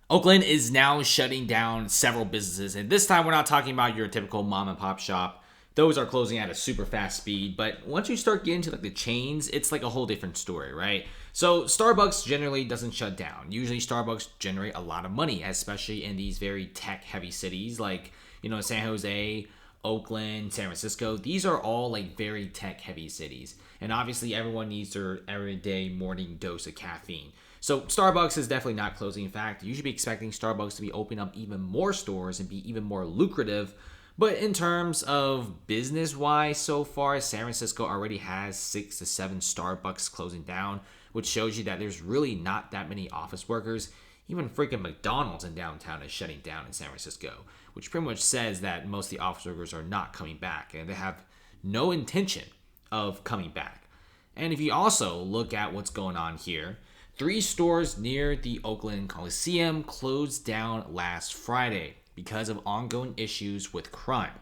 Oakland is now shutting down several businesses, and this time we're not talking about your typical mom and pop shop. Those are closing at a super fast speed, but once you start getting to like the chains, it's like a whole different story, right? So Starbucks generally doesn't shut down. Usually Starbucks generate a lot of money, especially in these very tech heavy cities like, San Jose, Oakland, San Francisco. These are all like very tech heavy cities. And obviously everyone needs their everyday morning dose of caffeine. So Starbucks is definitely not closing. In fact, you should be expecting Starbucks to be opening up even more stores and be even more lucrative. But in terms of business wise, so far, San Francisco already has 6 to 7 Starbucks closing down, which shows you that there's really not that many office workers. Even freaking McDonald's in downtown is shutting down in San Francisco, which pretty much says that most of the office workers are not coming back and they have no intention of coming back. And if you also look at what's going on here, 3 stores near the Oakland Coliseum closed down last Friday because of ongoing issues with crime.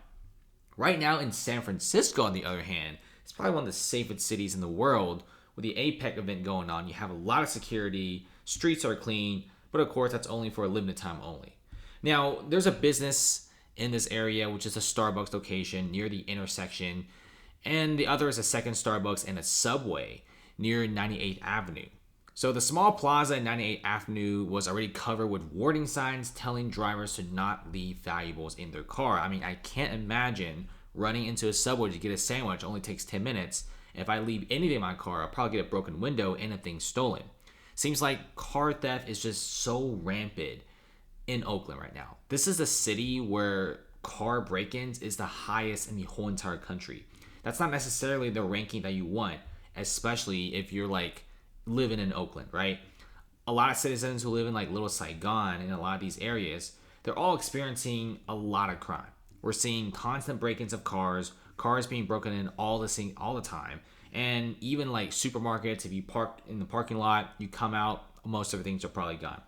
Right now in San Francisco, on the other hand, it's probably one of the safest cities in the world. With the APEC event going on, you have a lot of security, streets are clean, but of course that's only for a limited time only. Now, there's a business in this area, which is a Starbucks location near the intersection, and the other is a second Starbucks and a Subway near 98th Avenue. So the small plaza in 98th Avenue was already covered with warning signs telling drivers to not leave valuables in their car. I mean, I can't imagine running into a Subway to get a sandwich. It only takes 10 minutes. If I leave anything in my car, I'll probably get a broken window and a thing stolen. Seems like car theft is just so rampant in Oakland right now. This is a city where car break-ins is the highest in the whole entire country. That's not necessarily the ranking that you want, especially if you're like living in Oakland, right? A lot of citizens who live in like Little Saigon and a lot of these areas, they're all experiencing a lot of crime. We're seeing constant break-ins of cars being broken in all the time, and even like supermarkets. If you park in the parking lot, you come out, most everything's are probably gone.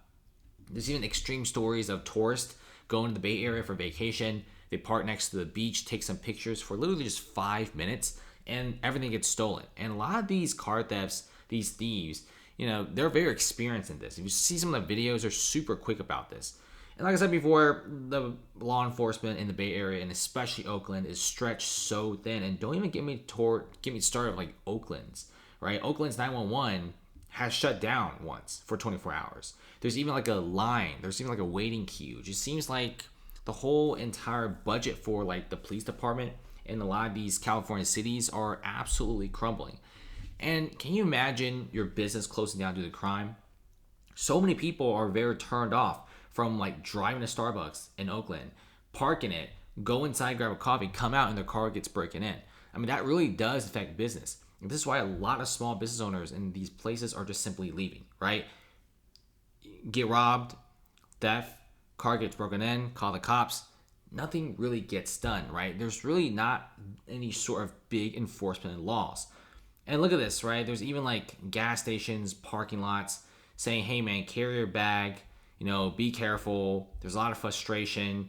There's even extreme stories of tourists going to the Bay Area for vacation. They park next to the beach, take some pictures for literally just 5 minutes, and everything gets stolen. And a lot of these car thefts, these thieves, they're very experienced in this. If you see some of the videos, they're super quick about this. And like I said before, the law enforcement in the Bay Area and especially Oakland is stretched so thin. And don't even get me started with like Oakland's, right? Oakland's 911 has shut down once for 24 hours. There's even like a line. There's even like a waiting queue. It just seems like the whole entire budget for like the police department in a lot of these California cities are absolutely crumbling. And can you imagine your business closing down due to crime? So many people are very turned off from like driving to Starbucks in Oakland, parking it, go inside, grab a coffee, come out, and their car gets broken in. I mean, that really does affect business. And this is why a lot of small business owners in these places are just simply leaving, right? Get robbed, theft, car gets broken in, call the cops. Nothing really gets done, right? There's really not any sort of big enforcement and laws. And look at this, right? There's even like gas stations, parking lots saying, hey man, carry your bag, be careful. There's a lot of frustration.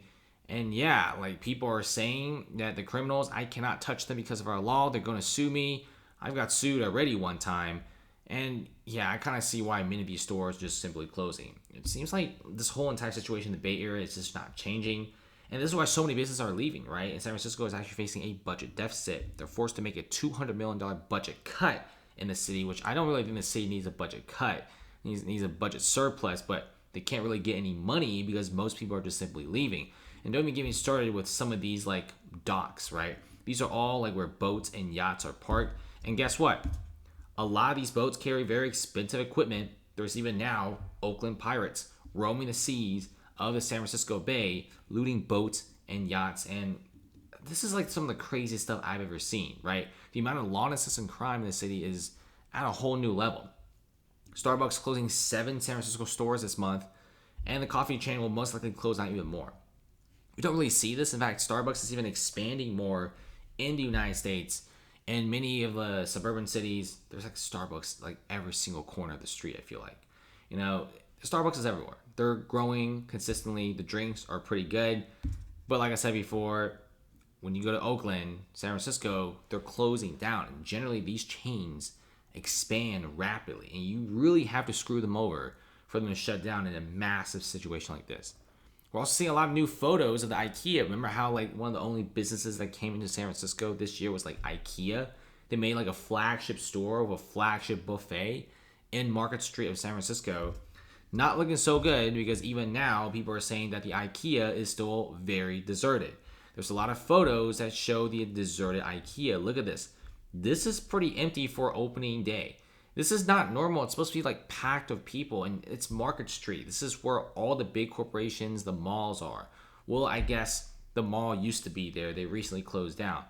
And yeah, like people are saying that the criminals, I cannot touch them because of our law. They're going to sue me. I've got sued already one time. And yeah, I kind of see why many of these stores just simply closing. It seems like this whole entire situation in the Bay Area is just not changing. And this is why so many businesses are leaving, right? And San Francisco is actually facing a budget deficit. They're forced to make a $200 million budget cut in the city, which I don't really think the city needs a budget cut. It needs a budget surplus, but they can't really get any money because most people are just simply leaving. And don't even get me started with some of these like docks, right? These are all like where boats and yachts are parked. And guess what? A lot of these boats carry very expensive equipment. There's even now Oakland pirates roaming the seas of the San Francisco Bay, looting boats and yachts. And this is like some of the craziest stuff I've ever seen, right? The amount of lawlessness and crime in the city is at a whole new level. Starbucks closing 7 San Francisco stores this month, and the coffee chain will most likely close down even more. We don't really see this. In fact, Starbucks is even expanding more in the United States. In many of the suburban cities, there's like Starbucks like every single corner of the street, I feel like. Starbucks is everywhere. They're growing consistently. The drinks are pretty good. But like I said before, when you go to Oakland, San Francisco, they're closing down. And generally, these chains expand rapidly. And you really have to screw them over for them to shut down in a massive situation like this. We're also seeing a lot of new photos of the IKEA. Remember how like one of the only businesses that came into San Francisco this year was like IKEA? They made like a flagship store with a flagship buffet in Market Street of San Francisco. Not looking so good, because even now people are saying that the IKEA is still very deserted. There's a lot of photos that show the deserted IKEA. Look at this. This is pretty empty for opening day. This is not normal. It's supposed to be like packed with people, and it's Market Street. This is where all the big corporations, the malls are. Well, I guess the mall used to be there. They recently closed down.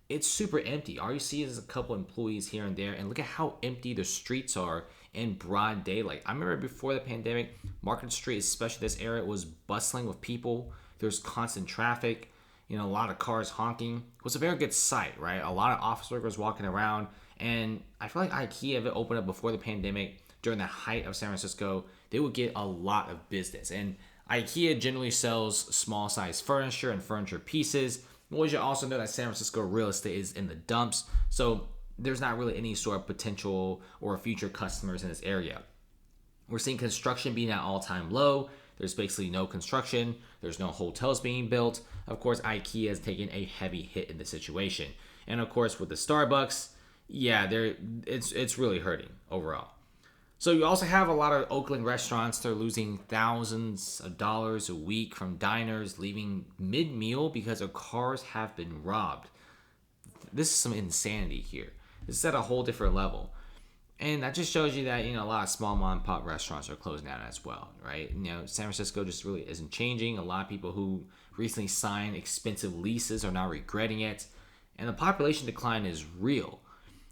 It's super empty. All you see is a couple employees here and there, and look at how empty the streets are in broad daylight. I remember before the pandemic, Market Street, especially this area, was bustling with people. There's constant traffic, a lot of cars honking. It was a very good sight, right? A lot of office workers walking around. And I feel like IKEA, if it opened up before the pandemic, during the height of San Francisco, they would get a lot of business. And IKEA generally sells small size furniture and furniture pieces. Well, you should also know that San Francisco real estate is in the dumps. So there's not really any sort of potential or future customers in this area. We're seeing construction being at all-time low. There's basically no construction. There's no hotels being built. Of course, IKEA has taken a heavy hit in the situation. And of course, with the Starbucks, yeah, it's really hurting overall. So you also have a lot of Oakland restaurants. They're losing thousands of dollars a week from diners leaving mid-meal because their cars have been robbed. This is some insanity here. This is at a whole different level. And that just shows you that, a lot of small mom and pop restaurants are closing down as well, right? San Francisco just really isn't changing. A lot of people who recently signed expensive leases are now regretting it. And the population decline is real,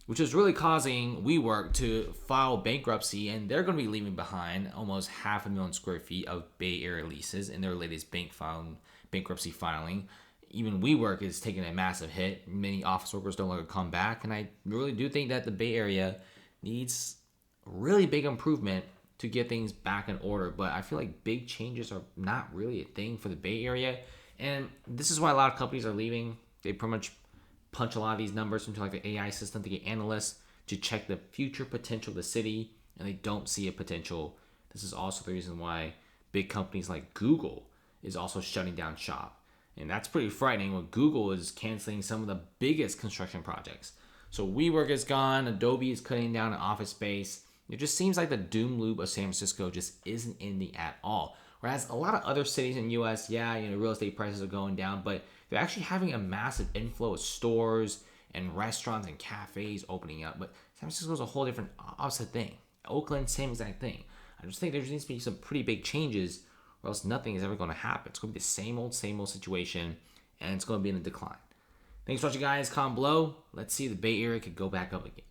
which is really causing WeWork to file bankruptcy, and they're going to be leaving behind almost 500,000 square feet of Bay Area leases in their latest bankruptcy filing. Even WeWork is taking a massive hit. Many office workers don't longer come back, and I really do think that the Bay Area needs really big improvement to get things back in order. But I feel like big changes are not really a thing for the Bay Area, and this is why a lot of companies are leaving. They pretty much punch a lot of these numbers into like the AI system to get analysts to check the future potential of the city, and they don't see a potential. This is also the reason why big companies like Google is also shutting down shop. And that's pretty frightening when Google is canceling some of the biggest construction projects. So WeWork is gone, Adobe is cutting down an office space. It just seems like the doom loop of San Francisco just isn't ending at all. Whereas a lot of other cities in the US, real estate prices are going down, but they're actually having a massive inflow of stores and restaurants and cafes opening up. But San Francisco is a whole different opposite thing. Oakland, same exact thing. I just think there needs to be some pretty big changes, or else nothing is ever going to happen. It's going to be the same old situation, and it's going to be in a decline. Thanks for watching, guys. Comment below. Let's see if the Bay Area could go back up again.